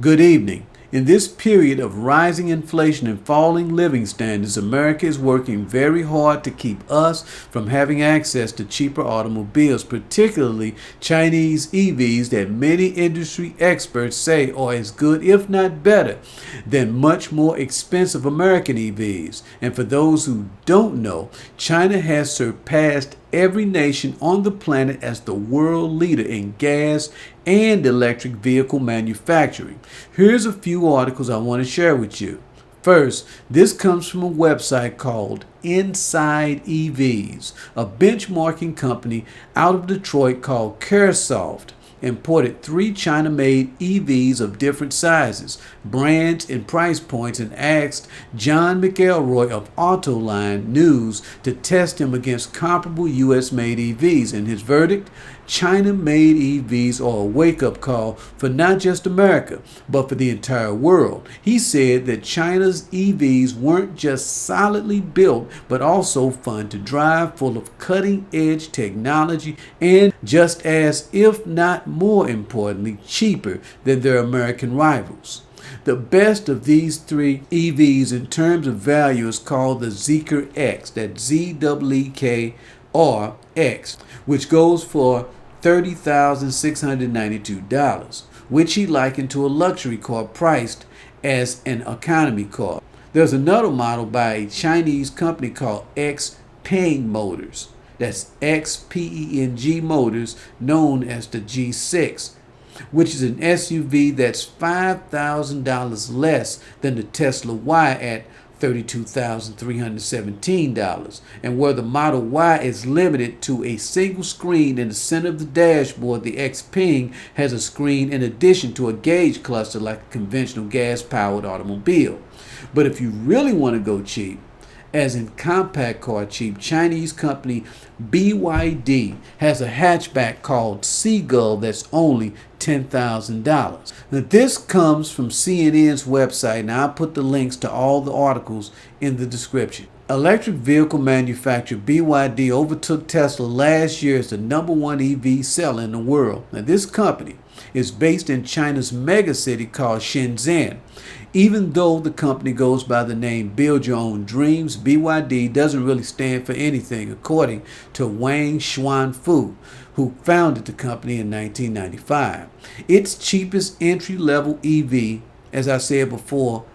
Good evening. In this period of rising inflation and falling living standards, America is working very hard to keep us from having access to cheaper automobiles, particularly Chinese EVs that many industry experts say are as good, if not better, than much more expensive American EVs. And for those who don't know, China has surpassed every nation on the planet as the world leader in gas and electric vehicle manufacturing. Here's a few articles I want to share with you. First, this comes from a website called Inside EVs, a benchmarking company out of Detroit called Caresoft. Imported 3 China-made EVs of different sizes, brands, and price points, and asked John McElroy of Autoline News to test him against comparable US-made EVs. And his verdict? China-made EVs are a wake-up call for not just America, but for the entire world. He said that China's EVs weren't just solidly built, but also fun to drive, full of cutting-edge technology, and just as, if not more importantly, cheaper than their American rivals. The best of these 3 EVs in terms of value is called the Zeekr X, that's Zeekr X, which goes for $30,692, which he likened to a luxury car priced as an economy car. There's another model by a Chinese company called XPeng Motors, that's XPeng Motors, known as the G6, which is an SUV that's $5,000 less than the Tesla Y at $32,317, and where the Model Y is limited to a single screen in the center of the dashboard, the XPeng has a screen in addition to a gauge cluster like a conventional gas-powered automobile. But if you really want to go cheap, as in compact car cheap, Chinese company BYD has a hatchback called Seagull that's only $10,000. Now this comes from CNN's website, and I'll put the links to all the articles in the description. Electric vehicle manufacturer BYD overtook Tesla last year as the #1 EV seller in the world. Now this company is based in China's megacity called Shenzhen. Even though the company goes by the name Build Your Own Dreams, BYD doesn't really stand for anything, according to Wang Chuanfu, who founded the company in 1995. Its cheapest entry-level EV, as I said before,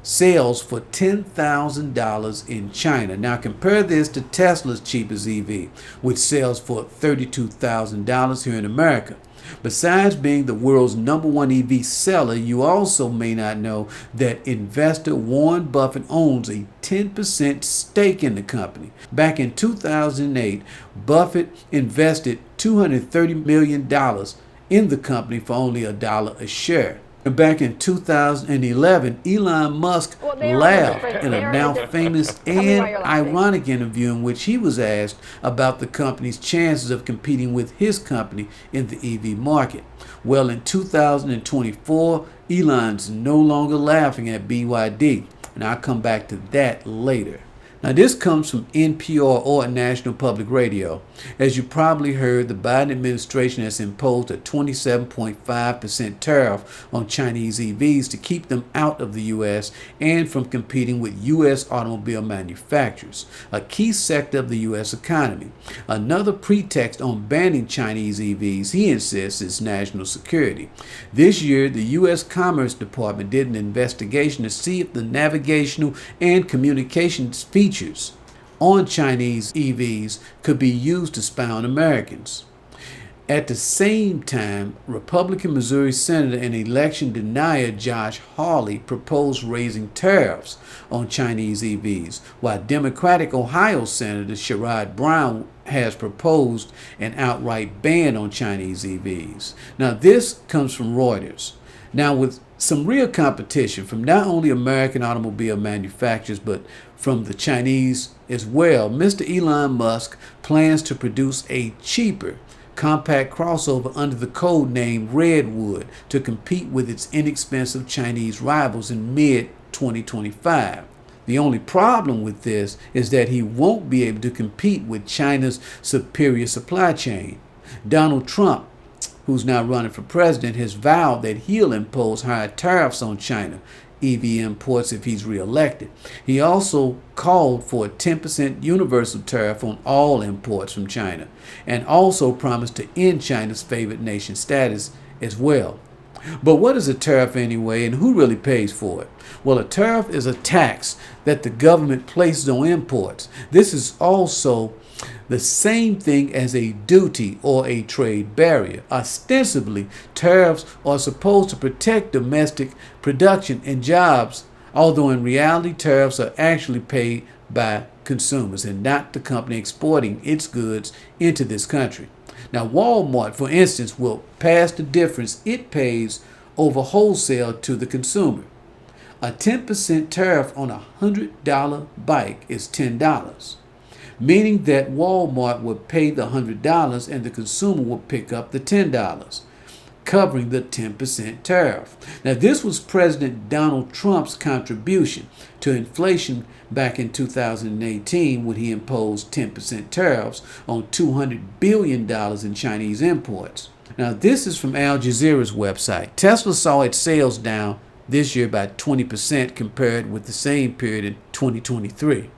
sells for $10,000 in China. Now compare this to Tesla's cheapest EV, which sells for $32,000 here in America. Besides being the world's #1 EV seller, you also may not know that investor Warren Buffett owns a 10% stake in the company. Back in 2008, Buffett invested $230 million in the company for only $1 a share. And back in 2011, Elon Musk laughed in a now famous and ironic interview in which he was asked about the company's chances of competing with his company in the EV market. Well, in 2024, Elon's no longer laughing at BYD, and I'll come back to that later. Now this comes from NPR or National Public Radio. As you probably heard, the Biden administration has imposed a 27.5% tariff on Chinese EVs to keep them out of the U.S. and from competing with U.S. automobile manufacturers, a key sector of the U.S. economy. Another pretext on banning Chinese EVs, he insists, is national security. This year, the U.S. Commerce Department did an investigation to see if the navigational and communications features on Chinese EVs could be used to spy on Americans. At the same time, Republican Missouri Senator and election denier Josh Hawley proposed raising tariffs on Chinese EVs, while Democratic Ohio Senator Sherrod Brown has proposed an outright ban on Chinese EVs. Now this comes from Reuters. Now with some real competition from not only American automobile manufacturers, but from the Chinese as well, Mr. Elon Musk plans to produce a cheaper compact crossover under the code name Redwood to compete with its inexpensive Chinese rivals in mid-2025. The only problem with this is that he won't be able to compete with China's superior supply chain. Donald Trump who's now running for president, has vowed that he'll impose higher tariffs on China EV imports if he's reelected. He also called for a 10% universal tariff on all imports from China, and also promised to end China's favored nation status as well. But what is a tariff anyway, and who really pays for it? Well, a tariff is a tax that the government places on imports. This is also the same thing as a duty or a trade barrier. Ostensibly, tariffs are supposed to protect domestic production and jobs, although in reality, tariffs are actually paid by consumers and not the company exporting its goods into this country. Now, Walmart, for instance, will pass the difference it pays over wholesale to the consumer. A 10% tariff on a $100 bike is $10, meaning that Walmart would pay the $100 and the consumer would pick up the $10, covering the 10% tariff. Now, this was President Donald Trump's contribution to inflation back in 2018 when he imposed 10% tariffs on $200 billion in Chinese imports. Now, this is from Al Jazeera's website. Tesla saw its sales down this year by 20% compared with the same period in 2023.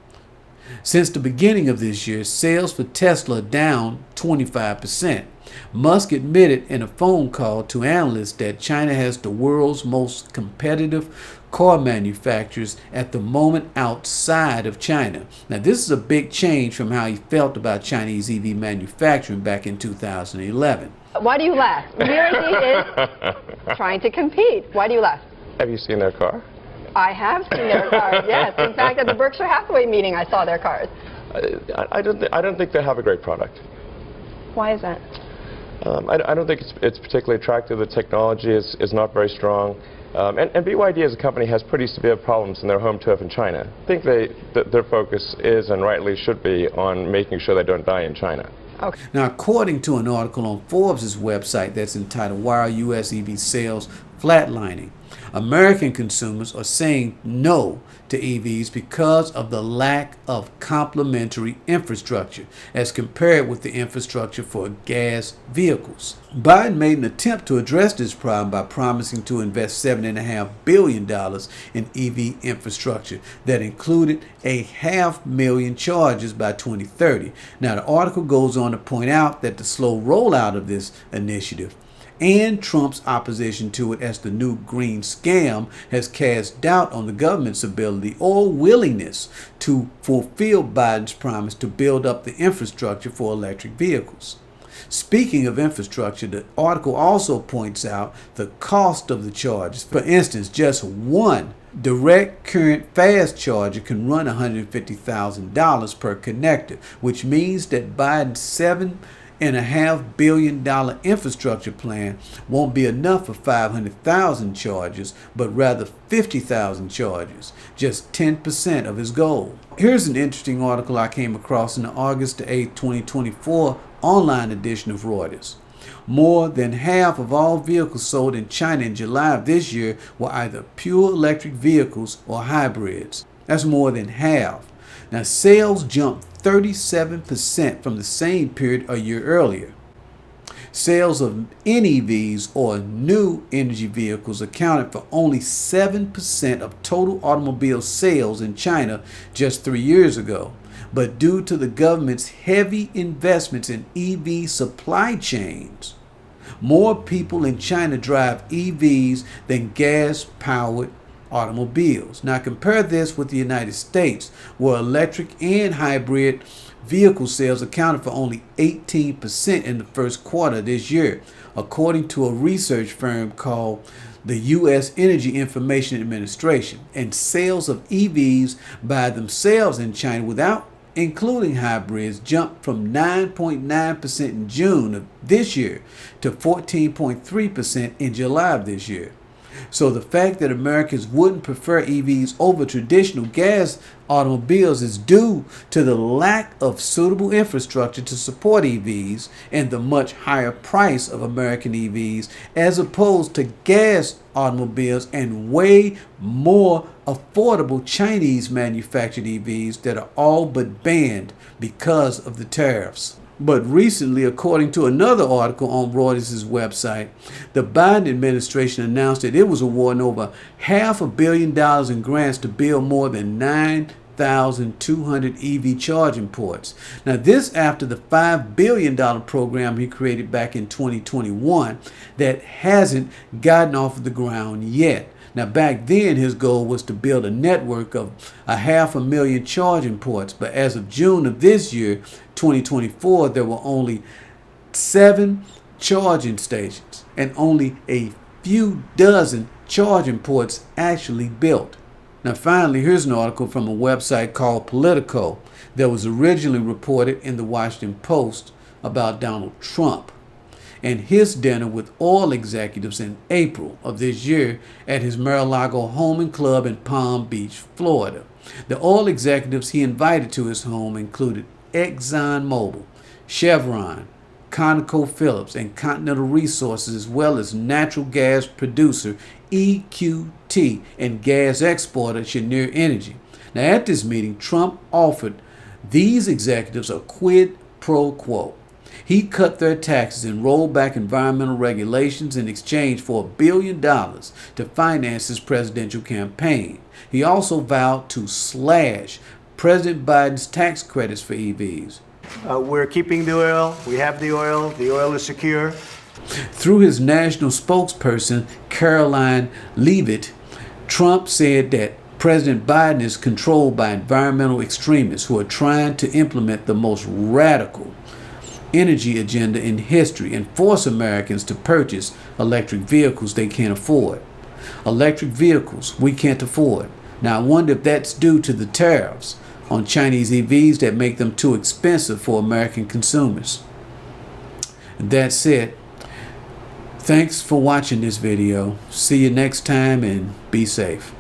Since the beginning of this year, sales for Tesla are down 25%. Musk admitted in a phone call to analysts that China has the world's most competitive car manufacturers at the moment outside of China. Now, this is a big change from how he felt about Chinese EV manufacturing back in 2011. Why do you laugh? BRZ is trying to compete. Why do you laugh? Have you seen their car? I have seen their cars, yes. In fact, at the Berkshire Hathaway meeting, I saw their cars. I don't think they have a great product. Why is that? I don't think it's particularly attractive. The technology is not very strong. And BYD as a company has pretty severe problems in their home turf in China. I think their focus is, and rightly should be, on making sure they don't die in China. Okay. Now, according to an article on Forbes' website that's entitled "Why Are US EV Sales Flatlining?", American consumers are saying no to EVs because of the lack of complementary infrastructure as compared with the infrastructure for gas vehicles. Biden made an attempt to address this problem by promising to invest $7.5 billion in EV infrastructure that included 500,000 chargers by 2030. Now, the article goes on to point out that the slow rollout of this initiative and Trump's opposition to it as the new green scam has cast doubt on the government's ability or willingness to fulfill Biden's promise to build up the infrastructure for electric vehicles. Speaking of infrastructure, the article also points out the cost of the chargers. For instance, just one direct current fast charger can run $150,000 per connector, which means that Biden's $7.5 billion infrastructure plan won't be enough for 500,000 chargers, but rather 50,000 chargers, just 10% of his goal. Here's an interesting article I came across in the August 8, 2024 online edition of Reuters. More than half of all vehicles sold in China in July of this year were either pure electric vehicles or hybrids. That's more than half. Now, sales jumped 37% from the same period a year earlier. Sales of NEVs or new energy vehicles accounted for only 7% of total automobile sales in China just 3 years ago. But due to the government's heavy investments in EV supply chains, more people in China drive EVs than gas-powered automobiles. Now compare this with the United States, where electric and hybrid vehicle sales accounted for only 18% in the first quarter of this year, according to a research firm called the US Energy Information Administration. And sales of EVs by themselves in China without including hybrids jumped from 9.9% in June of this year to 14.3% in July of this year. So the fact that Americans wouldn't prefer EVs over traditional gas automobiles is due to the lack of suitable infrastructure to support EVs and the much higher price of American EVs as opposed to gas automobiles and way more affordable Chinese manufactured EVs that are all but banned because of the tariffs. But recently, according to another article on Reuters' website, the Biden administration announced that it was awarding over $500 million in grants to build more than 9,200 EV charging ports. Now, this after the $5 billion program he created back in 2021 that hasn't gotten off of the ground yet. Now, back then, his goal was to build a network of 500,000 charging ports. But as of June of this year, 2024, there were only 7 charging stations and only a few dozen charging ports actually built. Now, finally, here's an article from a website called Politico that was originally reported in the Washington Post about Donald Trump and his dinner with oil executives in April of this year at his Lago home and club in Palm Beach, Florida. The oil executives he invited to his home included ExxonMobil, Chevron, ConocoPhillips, and Continental Resources, as well as natural gas producer EQT and gas exporter Cheniere Energy. Now, at this meeting, Trump offered these executives a quid pro quo. He cut their taxes and rolled back environmental regulations in exchange for $1 billion to finance his presidential campaign. He also vowed to slash President Biden's tax credits for EVs. We're keeping the oil. We have the oil. The oil is secure. Through his national spokesperson, Caroline Leavitt, Trump said that President Biden is controlled by environmental extremists who are trying to implement the most radical energy agenda in history and force Americans to purchase electric vehicles they can't afford. Electric vehicles we can't afford. Now, I wonder if that's due to the tariffs on Chinese EVs that make them too expensive for American consumers. And that's it. Thanks for watching this video. See you next time and be safe.